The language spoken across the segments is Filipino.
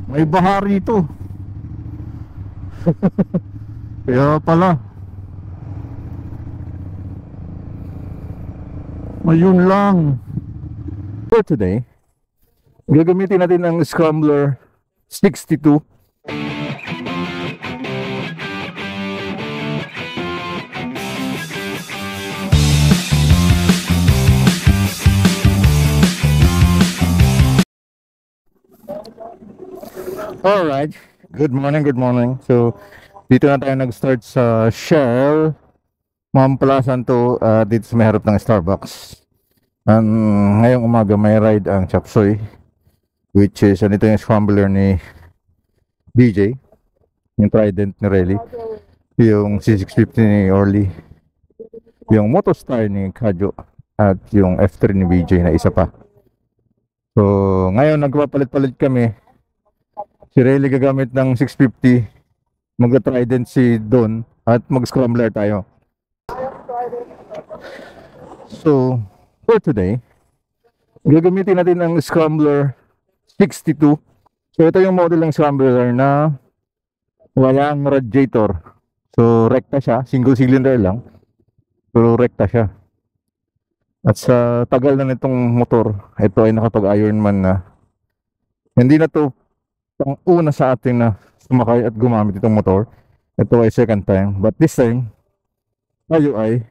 May baha rito. Kaya pala. Ayun lang. For today, gagamitin natin ang Scrambler 62. Alright, good morning, good morning. So, dito na tayo nag-start sa Shell Mamplasan to dito sa may harap ng Starbucks. Ngayong umaga may ride ang Chapsoy, which is ito yung Scrambler ni BJ, yung Trident ni Relly, yung C650 ni Orly, yung Motostar ni Kadyo, at yung F3 ni BJ na isa pa. So, ngayon nagpapalit-palit kami. Si Relly gagamit ng 650, mag-Trident si Don, at mag-Scrambler tayo. So, for today, gagamitin natin ang Scrambler 62. So, ito yung model ng Scrambler na walang radiator. So, rekta siya, single cylinder lang, pero rekta siya. At sa tagal na nitong motor, ito ay nakapag-Ironman na. Hindi na to pang una sa atin na sumakay at gumamit itong motor. Ito ay second time, but this time tayo ay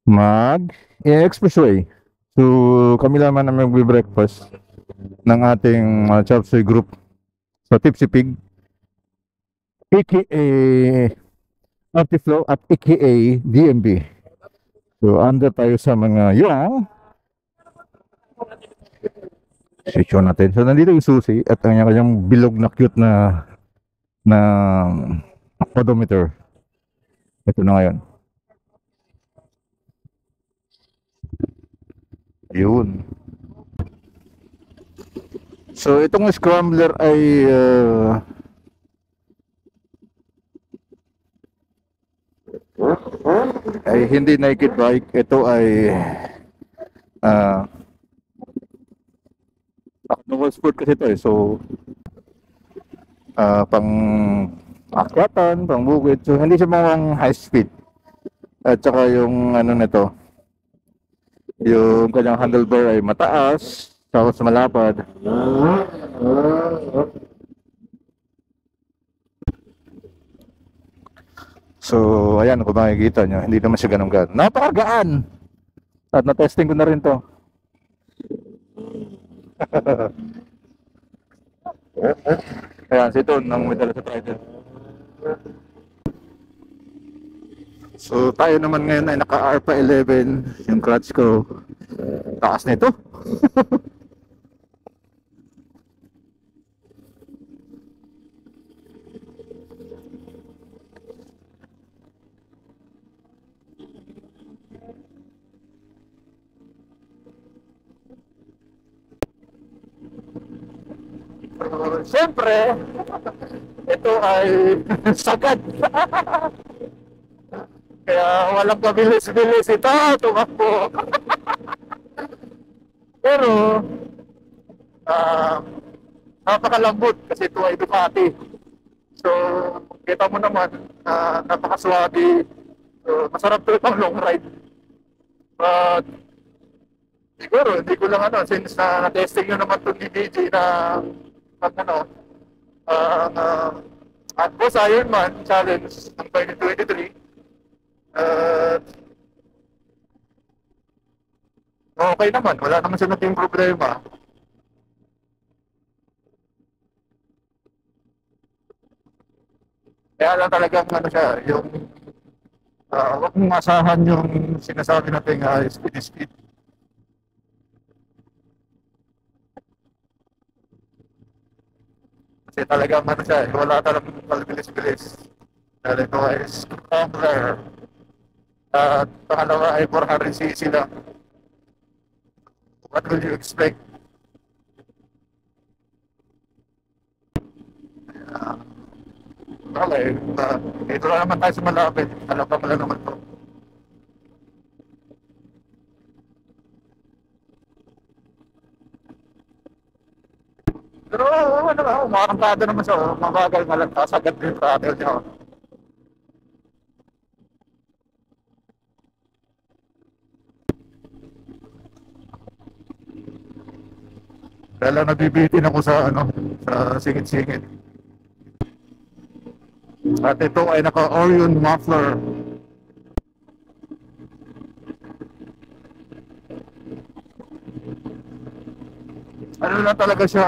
mag-expressway. So kami naman na mag-breakfast ng ating Chapsoy group sa Tipsy Pig, aka Artiflow at aka DMB. So under tayo sa mga yung section natin. So nandito yung susi at ang kanyang bilog na cute na odometer. Ito na ngayon. Ayun. So itong Scrambler ay hindi naked bike. Ito ay novel sport kasi ito eh. So pang akyatan, pang bukid. So hindi siya mga high speed. At saka yung ano nito, yung kanyang handlebar ay mataas, tapos malapad. So ayan, kung makikita nyo, hindi naman siya ganun-ganun. Napakagaan! At na-testing ko na rin to. Ayan, si Don ang may dala sa Trident. So tayo naman ngayon ay naka-ARPA 11. Yung clutch ko taas nito. Siyempre, ito ay sagad. Kaya walang pabilis-bilis ito, tumakbo. Pero, napakalambot kasi ito ay Ducati. So, kita mo naman, napakaswabe. So, masarap ito pang long ride. But, siguro, hindi ko lang since na-testing nyo naman itong DBG na Boss Ironman Challenge ng 2023. Okay naman, wala naman siya naging problema. Kaya lang talagang siya, yung huwag mong asahan yung sinasabi natin speed. Kasi talagang siya, wala talagang pagbilis-bilis. Dahil ito ay Scrambler. At pangalawa ay 400cc lang. What will you expect? Okay, dito na naman tayo sa malapit. Alam pa pala naman to. Pero ano Umakantado naman siya. Mabagal malagpas. Agad yung throttle niya. Kaya lang nabibitin ako sa ano, sa singit-singit. At ito ay naka-Orion muffler. Ano lang talaga siya,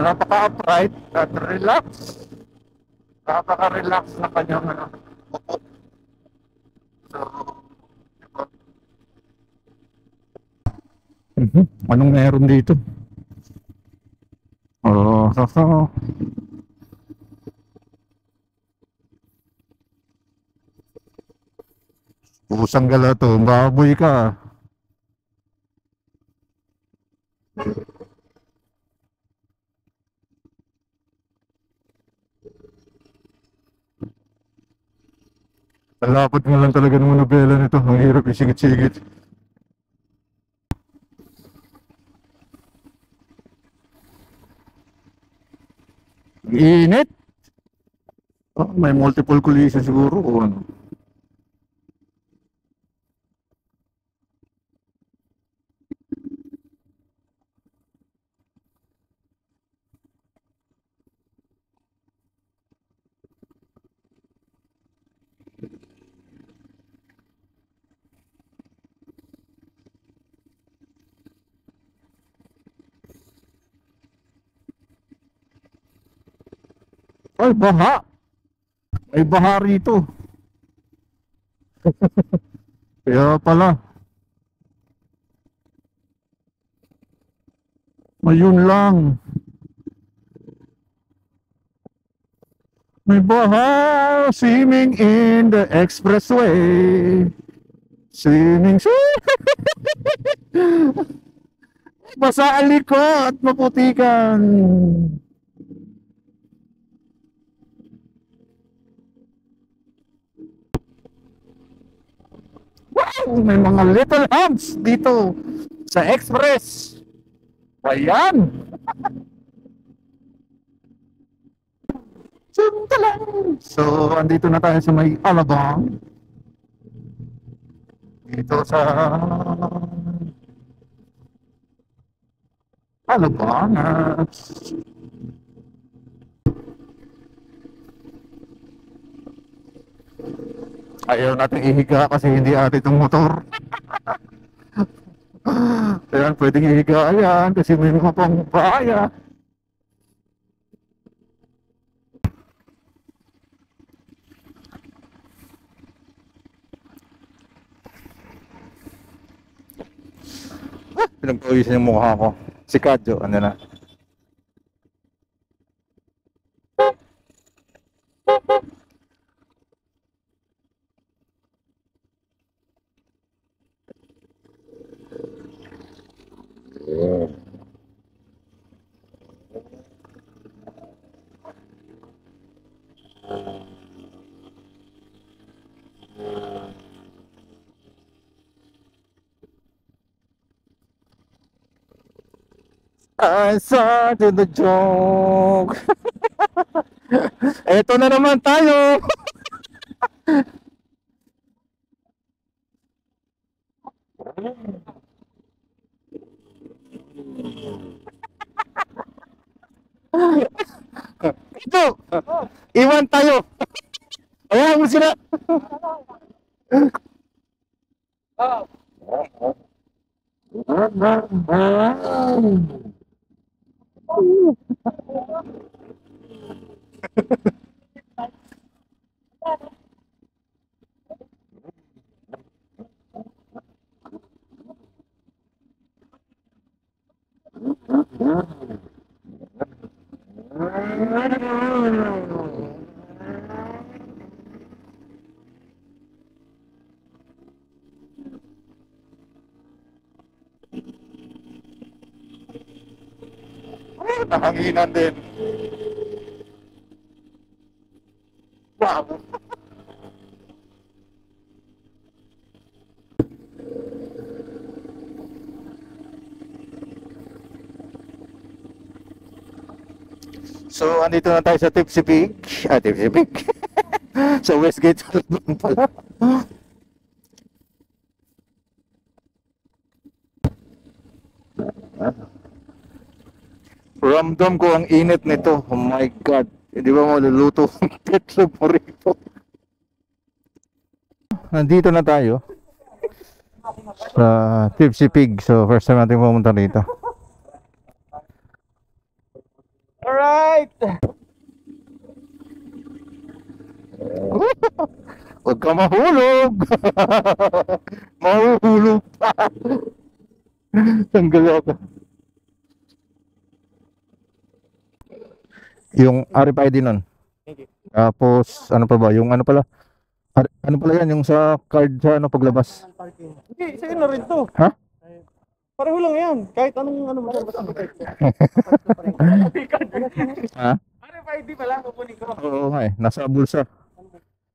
napaka-upright at relax. Napaka-relax na kanyang ano, upo. So, anong meron dito? Oh, pusang gala to, baboy ka. Talapad nga lang talaga ng nobela nito. Ang hirap isingit-singit. Init. Oh, may multiple collision siguro o ano. Ay, baha. May baha rito. Kaya pala. Ayun lang. May baha swimming in the expressway. Swimming. Basa ang likod, maputikan. Wow, may mga little humps dito sa express. Ayan. Suntalan. So, andito na tayo sa may Alabang. Dito sa Alabangas. Ayaw natin ihiga kasi hindi ate itong motor. Ayan, pwedeng ihiga yan kasi may mga pang baya. Pinagpawisan yung mukha ko. Si Kadyo, ano na. I started the joke. Eto na naman tayo. Ito, iwan tayo. Ayaw mo sila. Nakahanginan din. Wow. So, andito na tayo sa Tipsy Pig. Tipsy Pig. Sa Westgate Salabang pala. Ramdam ko ang init nito. Oh my God. Hindi ba maluluto ang ketchup mo rito? Nandito na tayo sa Tipsy Pig. So, first time natin pumunta rito. Alright! Huwag ka mahulog! Mahuhulog pa! Tanggal ako. Yung RFID nun. Tapos, ano pa ba? Yung ano pala? Ano pala yan? Yung sa card sa ano paglabas? Hindi, sa'yo na rin to. Ha? Pareho lang yan. Kahit anong ano mo. Ha? RFID pala, kukunin ko. Oo nga eh. Nasa bulsa.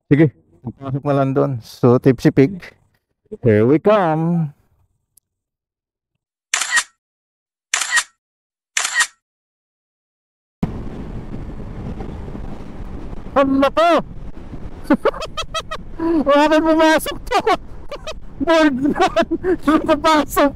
Sige. Pagpasok na lang doon. So, Tipsy Pig. Here we come. Ang lako! Bakit pumasok to? Board na! Saan papasok?